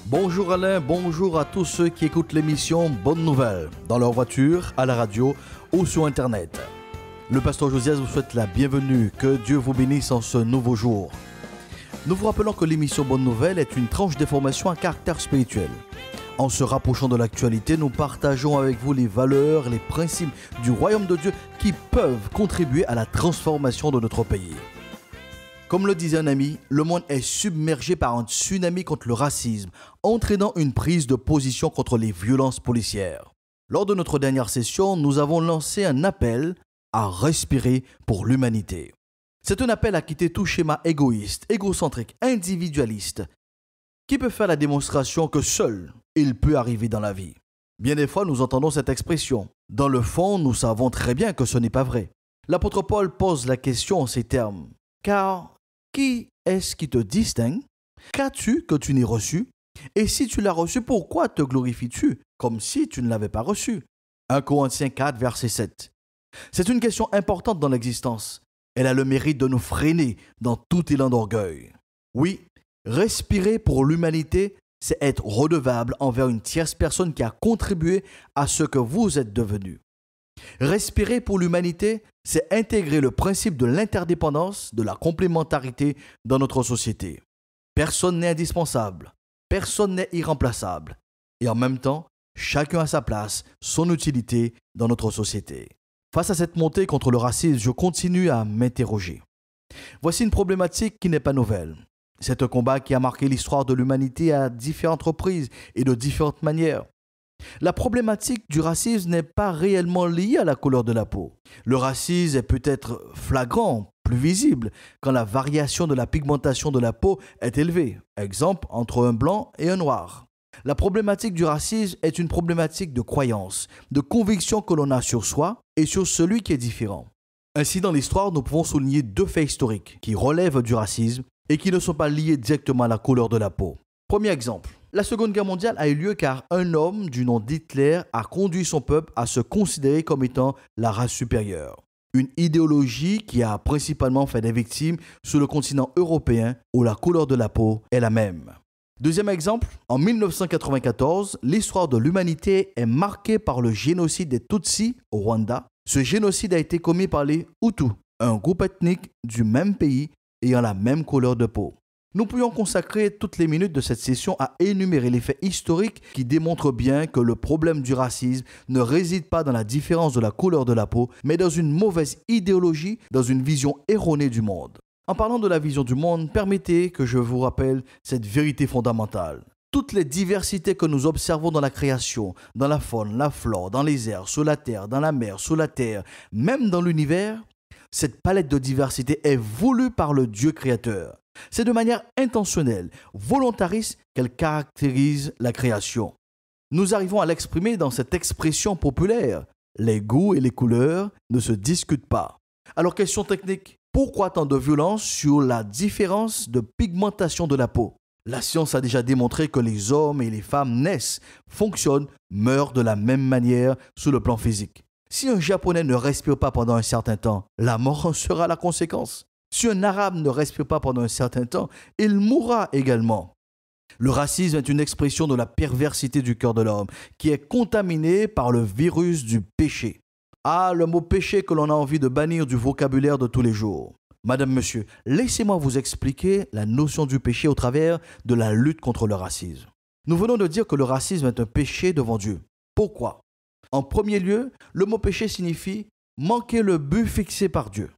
Bonjour Alain, bonjour à tous ceux qui écoutent l'émission Bonne Nouvelle, dans leur voiture, à la radio ou sur Internet. Le pasteur Josias vous souhaite la bienvenue, que Dieu vous bénisse en ce nouveau jour. Nous vous rappelons que l'émission Bonne Nouvelle est une tranche d'information à caractère spirituel. En se rapprochant de l'actualité, nous partageons avec vous les valeurs, les principes du royaume de Dieu qui peuvent contribuer à la transformation de notre pays. Comme le disait un ami, le monde est submergé par un tsunami contre le racisme, entraînant une prise de position contre les violences policières. Lors de notre dernière session, nous avons lancé un appel à respirer pour l'humanité. C'est un appel à quitter tout schéma égoïste, égocentrique, individualiste, qui peut faire la démonstration que seul il peut arriver dans la vie. Bien des fois, nous entendons cette expression. Dans le fond, nous savons très bien que ce n'est pas vrai. L'apôtre Paul pose la question en ces termes. Car qui est-ce qui te distingue? Qu'as-tu que tu n'aies reçu? Et si tu l'as reçu, pourquoi te glorifies-tu comme si tu ne l'avais pas reçu? 1 Corinthiens 4, verset 7. C'est une question importante dans l'existence. Elle a le mérite de nous freiner dans tout élan d'orgueil. Oui, respirer pour l'humanité, c'est être redevable envers une tierce personne qui a contribué à ce que vous êtes devenu. Respirer pour l'humanité, c'est intégrer le principe de l'interdépendance, de la complémentarité dans notre société. Personne n'est indispensable, personne n'est irremplaçable. Et en même temps, chacun a sa place, son utilité dans notre société. Face à cette montée contre le racisme, je continue à m'interroger. Voici une problématique qui n'est pas nouvelle. C'est un combat qui a marqué l'histoire de l'humanité à différentes reprises et de différentes manières. La problématique du racisme n'est pas réellement liée à la couleur de la peau. Le racisme est peut-être flagrant, plus visible, quand la variation de la pigmentation de la peau est élevée. Exemple, entre un blanc et un noir. La problématique du racisme est une problématique de croyance, de conviction que l'on a sur soi et sur celui qui est différent. Ainsi, dans l'histoire, nous pouvons souligner deux faits historiques qui relèvent du racisme et qui ne sont pas liés directement à la couleur de la peau. Premier exemple. La Seconde Guerre mondiale a eu lieu car un homme du nom d'Hitler a conduit son peuple à se considérer comme étant la race supérieure. Une idéologie qui a principalement fait des victimes sur le continent européen où la couleur de la peau est la même. Deuxième exemple, en 1994, l'histoire de l'humanité est marquée par le génocide des Tutsis au Rwanda. Ce génocide a été commis par les Hutus, un groupe ethnique du même pays ayant la même couleur de peau. Nous pourrions consacrer toutes les minutes de cette session à énumérer les faits historiques qui démontrent bien que le problème du racisme ne réside pas dans la différence de la couleur de la peau, mais dans une mauvaise idéologie, dans une vision erronée du monde. En parlant de la vision du monde, permettez que je vous rappelle cette vérité fondamentale. Toutes les diversités que nous observons dans la création, dans la faune, la flore, dans les airs, sous la terre, dans la mer, sous la terre, même dans l'univers, cette palette de diversité est voulue par le Dieu créateur. C'est de manière intentionnelle, volontariste qu'elle caractérise la création. Nous arrivons à l'exprimer dans cette expression populaire. Les goûts et les couleurs ne se discutent pas. Alors, question technique. Pourquoi tant de violence sur la différence de pigmentation de la peau? La science a déjà démontré que les hommes et les femmes naissent, fonctionnent, meurent de la même manière sur le plan physique. Si un Japonais ne respire pas pendant un certain temps, la mort en sera la conséquence. Si un Arabe ne respire pas pendant un certain temps, il mourra également. Le racisme est une expression de la perversité du cœur de l'homme qui est contaminé par le virus du péché. Ah, le mot péché que l'on a envie de bannir du vocabulaire de tous les jours. Madame, monsieur, laissez-moi vous expliquer la notion du péché au travers de la lutte contre le racisme. Nous venons de dire que le racisme est un péché devant Dieu. Pourquoi? En premier lieu, le mot péché signifie manquer le but fixé par Dieu.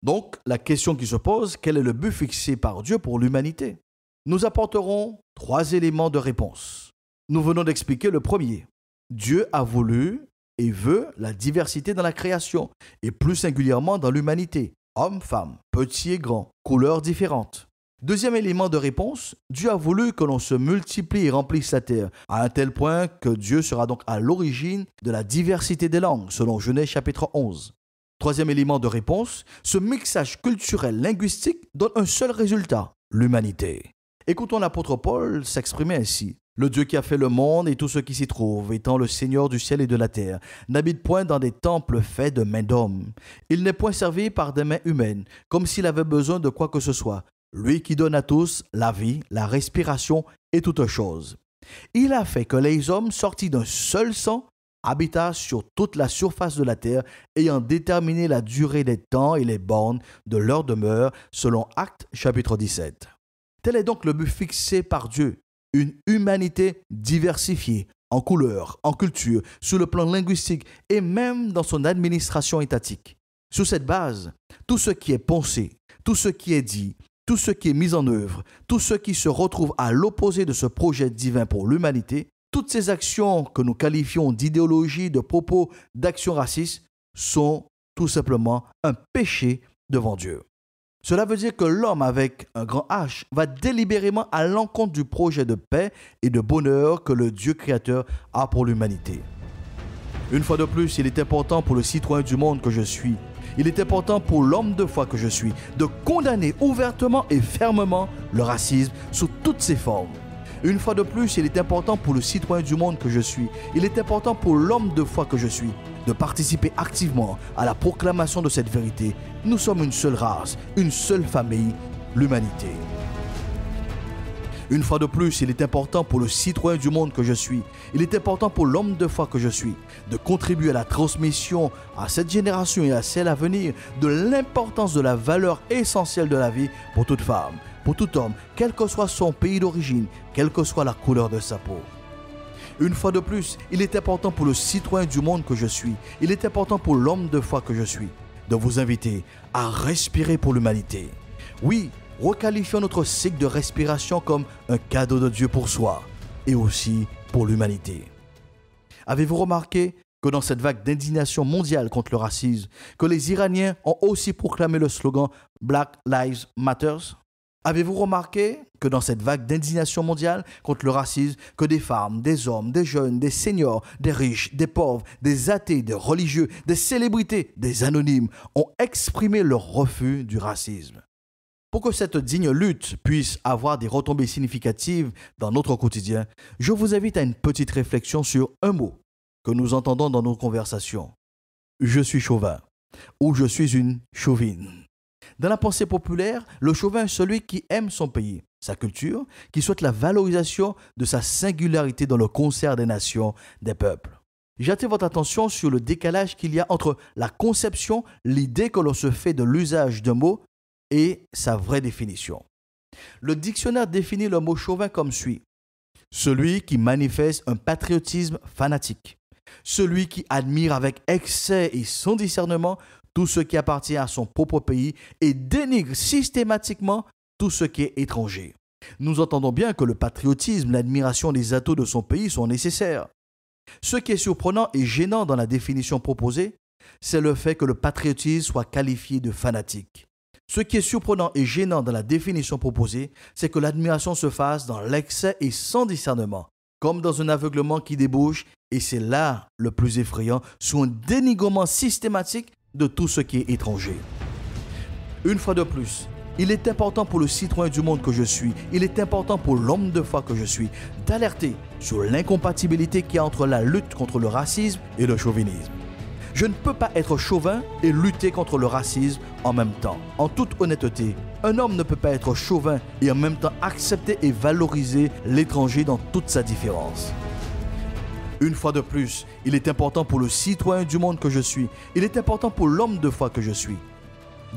Donc, la question qui se pose, quel est le but fixé par Dieu pour l'humanité? Nous apporterons 3 éléments de réponse. Nous venons d'expliquer le premier. Dieu a voulu et veut la diversité dans la création, et plus singulièrement dans l'humanité. Hommes, femmes, petits et grands, couleurs différentes. Deuxième élément de réponse, Dieu a voulu que l'on se multiplie et remplisse la terre, à un tel point que Dieu sera donc à l'origine de la diversité des langues, selon Genèse chapitre 11. Troisième élément de réponse, ce mixage culturel linguistique donne un seul résultat, l'humanité. Écoutons l'apôtre Paul s'exprimer ainsi. Le Dieu qui a fait le monde et tout ce qui s'y trouve, étant le Seigneur du ciel et de la terre, n'habite point dans des temples faits de mains d'hommes. Il n'est point servi par des mains humaines, comme s'il avait besoin de quoi que ce soit. Lui qui donne à tous la vie, la respiration et toutes choses. Il a fait que les hommes sortis d'un seul sang habitassent sur toute la surface de la terre, ayant déterminé la durée des temps et les bornes de leur demeure, selon Actes chapitre 17. Tel est donc le but fixé par Dieu. Une humanité diversifiée en couleurs, en culture, sur le plan linguistique et même dans son administration étatique. Sur cette base, tout ce qui est pensé, tout ce qui est dit, tout ce qui est mis en œuvre, tout ce qui se retrouve à l'opposé de ce projet divin pour l'humanité, toutes ces actions que nous qualifions d'idéologie, de propos, d'actions racistes, sont tout simplement un péché devant Dieu. Cela veut dire que l'homme avec un grand H va délibérément à l'encontre du projet de paix et de bonheur que le Dieu créateur a pour l'humanité. Une fois de plus, il est important pour le citoyen du monde que je suis, il est important pour l'homme de foi que je suis, de condamner ouvertement et fermement le racisme sous toutes ses formes. Une fois de plus, il est important pour le citoyen du monde que je suis, il est important pour l'homme de foi que je suis, de participer activement à la proclamation de cette vérité. Nous sommes une seule race, une seule famille, l'humanité. Une fois de plus, il est important pour le citoyen du monde que je suis, il est important pour l'homme de foi que je suis, de contribuer à la transmission à cette génération et à celle à venir de l'importance de la valeur essentielle de la vie pour toute femme, pour tout homme, quel que soit son pays d'origine, quelle que soit la couleur de sa peau. Une fois de plus, il est important pour le citoyen du monde que je suis, il est important pour l'homme de foi que je suis, de vous inviter à respirer pour l'humanité. Oui, requalifions notre cycle de respiration comme un cadeau de Dieu pour soi et aussi pour l'humanité. Avez-vous remarqué que dans cette vague d'indignation mondiale contre le racisme, que les Iraniens ont aussi proclamé le slogan « Black Lives Matter » ? Avez-vous remarqué que dans cette vague d'indignation mondiale contre le racisme, que des femmes, des hommes, des jeunes, des seniors, des riches, des pauvres, des athées, des religieux, des célébrités, des anonymes ont exprimé leur refus du racisme? Pour que cette digne lutte puisse avoir des retombées significatives dans notre quotidien, je vous invite à une petite réflexion sur un mot que nous entendons dans nos conversations. Je suis chauvin ou je suis une chauvine. Dans la pensée populaire, le chauvin est celui qui aime son pays, sa culture, qui souhaite la valorisation de sa singularité dans le concert des nations, des peuples. J'attire votre attention sur le décalage qu'il y a entre la conception, l'idée que l'on se fait de l'usage d'un mot et sa vraie définition. Le dictionnaire définit le mot chauvin comme suit. Celui qui manifeste un patriotisme fanatique. Celui qui admire avec excès et sans discernement tout ce qui appartient à son propre pays et dénigre systématiquement tout ce qui est étranger. Nous entendons bien que le patriotisme, l'admiration des atouts de son pays sont nécessaires. Ce qui est surprenant et gênant dans la définition proposée, c'est le fait que le patriotisme soit qualifié de fanatique. Ce qui est surprenant et gênant dans la définition proposée, c'est que l'admiration se fasse dans l'excès et sans discernement, comme dans un aveuglement qui débouche, et c'est là le plus effrayant, sur un dénigrement systématique de tout ce qui est étranger. Une fois de plus, il est important pour le citoyen du monde que je suis, il est important pour l'homme de foi que je suis, d'alerter sur l'incompatibilité qu'il y a entre la lutte contre le racisme et le chauvinisme. Je ne peux pas être chauvin et lutter contre le racisme en même temps. En toute honnêteté, un homme ne peut pas être chauvin et en même temps accepter et valoriser l'étranger dans toute sa différence. Une fois de plus, il est important pour le citoyen du monde que je suis, il est important pour l'homme de foi que je suis,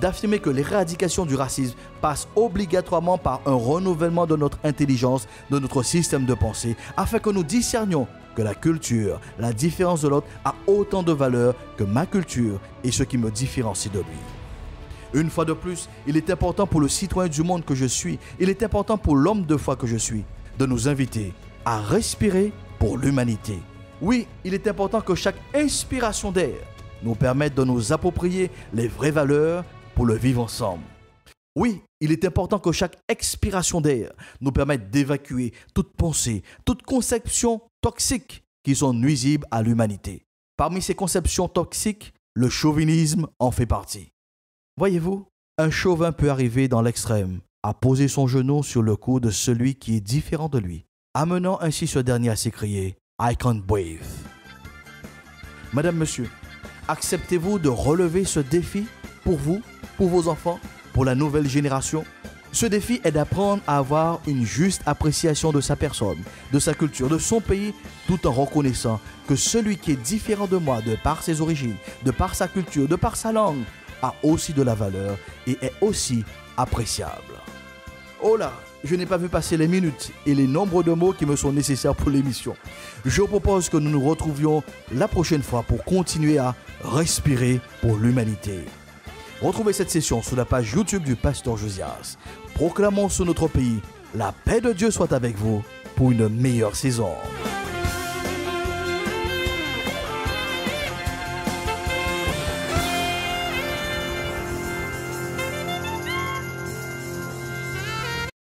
d'affirmer que l'éradication du racisme passe obligatoirement par un renouvellement de notre intelligence, de notre système de pensée, afin que nous discernions que la culture, la différence de l'autre a autant de valeur que ma culture et ce qui me différencie de lui. Une fois de plus, il est important pour le citoyen du monde que je suis, il est important pour l'homme de foi que je suis, de nous inviter à respirer pour l'humanité. Oui, il est important que chaque inspiration d'air nous permette de nous approprier les vraies valeurs pour le vivre ensemble. Oui, il est important que chaque expiration d'air nous permette d'évacuer toute pensée, toute conception toxique qui sont nuisibles à l'humanité. Parmi ces conceptions toxiques, le chauvinisme en fait partie. Voyez-vous, un chauvin peut arriver dans l'extrême à poser son genou sur le cou de celui qui est différent de lui, amenant ainsi ce dernier à s'écrier « I can't breathe ». Madame, monsieur, acceptez-vous de relever ce défi pour vous, pour vos enfants, pour la nouvelle génération? Ce défi est d'apprendre à avoir une juste appréciation de sa personne, de sa culture, de son pays, tout en reconnaissant que celui qui est différent de moi, de par ses origines, de par sa culture, de par sa langue, a aussi de la valeur et est aussi appréciable. Oh là, je n'ai pas vu passer les minutes et les nombres de mots qui me sont nécessaires pour l'émission. Je propose que nous nous retrouvions la prochaine fois pour continuer à respirer pour l'humanité. Retrouvez cette session sur la page YouTube du Pasteur Josias. Proclamons sur notre pays, la paix de Dieu soit avec vous pour une meilleure saison.